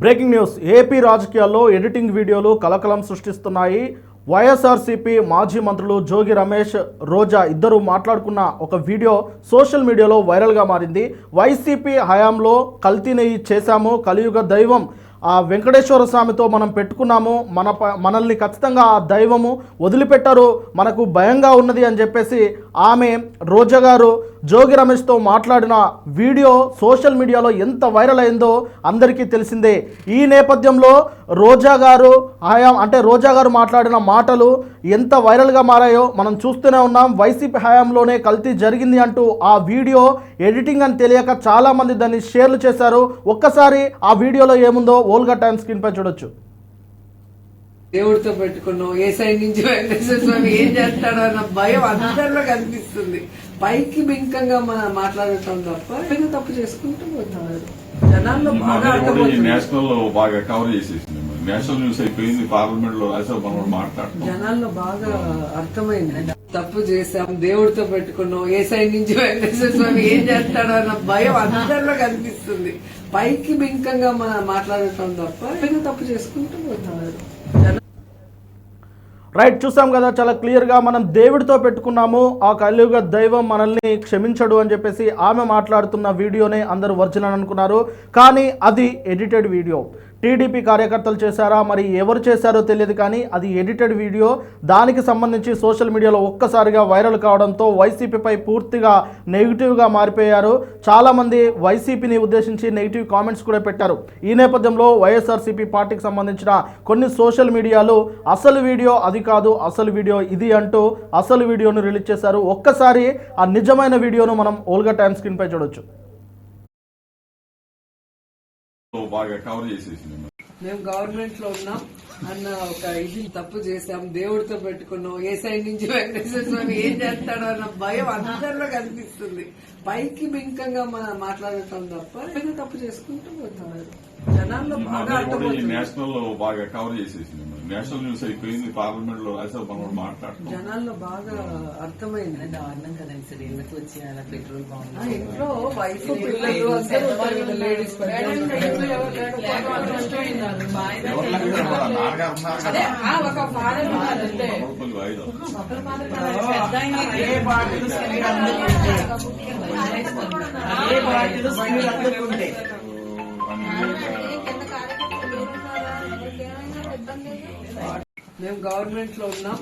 Breaking news. AP రాజకీయాల్లో editing వీడియోలు కలకలం సృష్టిస్తున్నాయి. వైఎస్ఆర్సీపీ మాజీ మంత్రులు జోగి రమేష్, రోజా ఇద్దరు మాట్లాడుకున్న ఒక వీడియో సోషల్ మీడియాలో వైరల్గా మారింది. వైసీపీ హయాంలో కల్తీ నెయ్యి చేశాము, కలియుగ దైవం ఆ వెంకటేశ్వర స్వామితో మనం పెట్టుకున్నాము, మనల్ని ఖచ్చితంగా ఆ దైవము వదిలిపెట్టారు, మనకు భయంగా ఉన్నది అని చెప్పేసి ఆమె రోజా గారు జోగి రమేష్తో మాట్లాడిన వీడియో సోషల్ మీడియాలో ఎంత వైరల్ అయిందో అందరికీ తెలిసిందే. ఈ నేపథ్యంలో రోజా గారు మాట్లాడిన మాటలు ఎంత వైరల్గా మారాయో మనం చూస్తూనే ఉన్నాం. వైసీపీ హయాంలోనే కల్తీ జరిగింది అంటూ ఆ వీడియో ఎడిటింగ్ అని తెలియక చాలామంది దాన్ని షేర్లు చేశారు. ఒక్కసారి ఆ వీడియోలో ఏముందో ఓల్గా టైమ్ స్క్రీన్ పై చూడొచ్చు. దేవుడితో పెట్టుకున్నాం, ఏ సైడ్ నుంచి వెంకటేశ్వర స్వామి ఏం చేస్తాడో అన్న భయం అందరిలో కనిపిస్తుంది. పైకి బింకంగా మనం మాట్లాడటం తప్ప ఏదో తప్పు చేసుకుంటూ పోతున్నారు. జనాల్లో బాగా నేషనల్ బాగా కవర్ చేసేసింది, నేషనల్ న్యూస్ అయిపోయింది, పార్లమెంట్ లో మాట్లాడుతున్నాం. జనాల్లో బాగా అర్థమైంది, తప్పు చేశాం, దేవుడితో పెట్టుకున్నాం, ఏ సైడ్ నుంచి వెంకటేశ్వర స్వామి ఏం చేస్తాడో అన్న భయం అందరిలో కనిపిస్తుంది. పైకి బింకంగా మనం మాట్లాడటం తప్ప ఏదో తప్పు చేసుకుంటూ పోతున్నారు. రైట్, చూసాం కదా, చాలా క్లియర్గా మనం దేవుడితో పెట్టుకున్నాము, ఆ కలియుగ దైవం మనల్ని క్షమించడు అని చెప్పేసి ఆమె మాట్లాడుతున్న వీడియోనే అందరూ ఒరిజినల్ అనుకున్నారు. కానీ అది ఎడిటెడ్ వీడియో. టీడీపీ కార్యకర్తలు చేశారా, మరి ఎవరు చేశారో తెలియదు, కానీ అది ఎడిటెడ్ వీడియో. దానికి సంబంధించి సోషల్ మీడియాలో ఒక్కసారిగా వైరల్ కావడంతో వైసీపీపై పూర్తిగా నెగిటివ్గా మారిపోయారు. చాలామంది వైసీపీని ఉద్దేశించి నెగిటివ్ కామెంట్స్ కూడా పెట్టారు. ఈ నేపథ్యంలో వైఎస్ఆర్సీపీ పార్టీకి సంబంధించిన కొన్ని సోషల్ మీడియాలు అసలు వీడియో అది కాదు, అసలు వీడియో ఇది అంటూ అసలు వీడియోను రిలీజ్ చేశారు. ఒక్కసారి ఆ నిజమైన వీడియోను మనం ఓల్గా టైమ్ స్క్రీన్ పై చూడొచ్చు. బాగా కవర్ చేసేసింది. మేము గవర్నమెంట్ లో ఉన్నాం అన్న ఒక ఇది తప్పు చేశాం, దేవుడితో పెట్టుకున్నాం, ఏ సైడ్ నుంచి వెంకటేశ్వర స్వామి ఏం చేస్తాడో అన్న భయం అందరిలో కనిపిస్తుంది. పైకి బింకంగా మనం మాట్లాడటం తప్ప ఏదో తప్పు చేసుకుంటూ పోతున్నారు. జనాల్లో బాగా నేషనల్ బాగా కవర్ చేసేసింది, నేషనల్ న్యూస్ అయిపోయింది, పార్లమెంట్ లో మాట్లాడుతున్నాం. జనాల్లో బాగా అర్థమైంది. దారుణం కదండి సార్, ఎందుకు వచ్చి అలా పెట్రోల్ బాగుంది. ఇంట్లో వైఫ్ పిల్లలు అందరూ లేడీస్ ఒక ఫాదర్ ఉన్నారంటే మేము గవర్నమెంట్ లో ఉన్నాం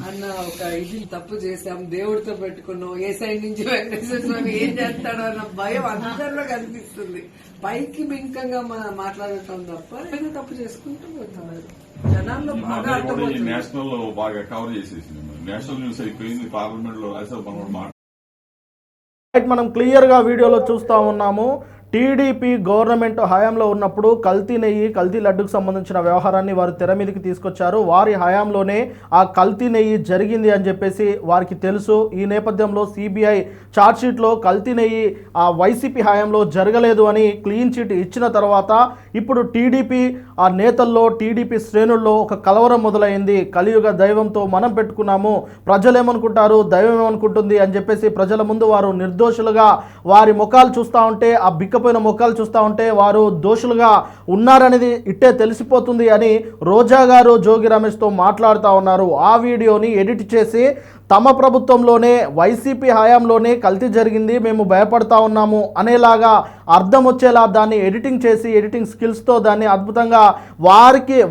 అన్న ఒక ఇది తప్పు చేశాం, దేవుడితో పెట్టుకున్నాం, ఏ సైడ్ నుంచి వెంకటేశ్వర స్వామి ఏం చేస్తాడో అన్న భయం అందరిలో కనిపిస్తుంది. పైకి బింకంగా మనం మాట్లాడటం తప్ప ఏదో తప్పు చేసుకుంటూ పోతున్నారు. జనాల్లో బాగా నేషనల్ బాగా కవర్ చేసేసింది, నేషనల్ న్యూస్ అయిపోయింది, పార్లమెంట్ లో మనం క్లియర్గా వీడియోలో చూస్తూ ఉన్నాము. టీడీపీ గవర్నమెంట్ హయాంలో ఉన్నప్పుడు కల్తీ నెయ్యి, కల్తీ లడ్డుకు సంబంధించిన వ్యవహారాన్ని వారు తెర మీదకి తీసుకొచ్చారు. వారి హయాంలోనే ఆ కల్తీ నెయ్యి జరిగింది అని చెప్పేసి వారికి తెలుసు. ఈ నేపథ్యంలో సిబిఐ ఛార్జ్షీట్లో కల్తీ నెయ్యి ఆ వైసీపీ హయాంలో జరగలేదు అని క్లీన్ చిట్ ఇచ్చిన తర్వాత ఇప్పుడు టీడీపీ ఆ నేతల్లో, టీడీపీ శ్రేణుల్లో ఒక కలవరం మొదలైంది. కలియుగ దైవంతో మనం పెట్టుకున్నాము, ప్రజలు ఏమనుకుంటారు, దైవం ఏమనుకుంటుంది అని చెప్పేసి ప్రజల ముందు వారు నిర్దోషులుగా వారి ముఖాలు చూస్తూ ఉంటే, ఆ బిక్కపోయిన ముఖాలు చూస్తూ ఉంటే వారు దోషులుగా ఉన్నారనేది ఇట్టే తెలిసిపోతుంది అని రోజా గారు జోగి రమేష్తో మాట్లాడుతూ ఉన్నారు. ఆ వీడియోని ఎడిట్ చేసి తమ ప్రభుత్వంలోనే వైసీపీ హయాంలోనే కల్తీ జరిగింది, మేము భయపడతా ఉన్నాము అనేలాగా అర్థం వచ్చేలా దాన్ని ఎడిటింగ్ చేసి, ఎడిటింగ్ స్కిల్స్తో దాన్ని అద్భుతంగా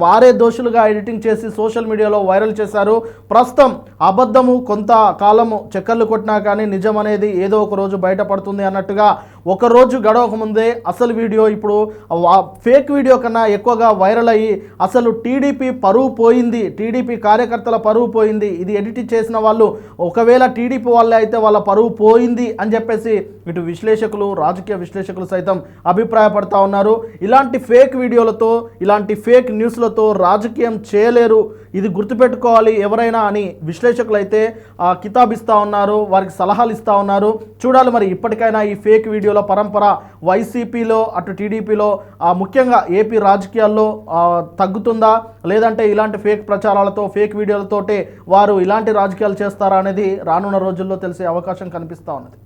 వారే దోషులుగా ఎడిటింగ్ చేసి సోషల్ మీడియాలో వైరల్ చేశారు. ప్రస్తుతం అబద్ధము కొంతకాలము చక్కర్లు కొట్టినా కానీ నిజం అనేది ఏదో ఒక రోజు బయటపడుతుంది అన్నట్టుగా ఒక రోజు గడవక ముందే అసలు వీడియో ఇప్పుడు ఫేక్ వీడియో కన్నా ఎక్కువగా వైరల్ అయ్యి అసలు టీడీపీ పరువు పోయింది, టీడీపీ కార్యకర్తల పరువు పోయింది, ఇది ఎడిట్ చేసిన వాళ్ళు ఒకవేళ టీడీపీ వాళ్ళే అయితే వాళ్ళ పరువు పోయింది అని చెప్పేసి ఇటు విశ్లేషకులు, రాజకీయ విశ్లేషకులు సైతం అభిప్రాయపడతా ఉన్నారు. ఇలాంటి ఫేక్ వీడియోలతో, ఇలాంటి ఫేక్ న్యూస్లతో రాజకీయం చేయలేరు, ఇది గుర్తుపెట్టుకోవాలి ఎవరైనా అని విశ్లేషకులు అయితే కితాబిస్తూ ఉన్నారు, వారికి సలహాలు ఇస్తూ ఉన్నారు. చూడాలి మరి ఇప్పటికైనా ఈ ఫేక్ వీడియోల పరంపర వైసీపీలో అటు టీడీపీలో ముఖ్యంగా ఏపీ రాజకీయాల్లో తగ్గుతుందా, లేదంటే ఇలాంటి ఫేక్ ప్రచారాలతో, ఫేక్ వీడియోలతోటే వారు ఇలాంటి రాజకీయాలు చేస్తారా అనేది రానున్న రోజుల్లో తెలిసే అవకాశం కనిపిస్తూ ఉన్నది.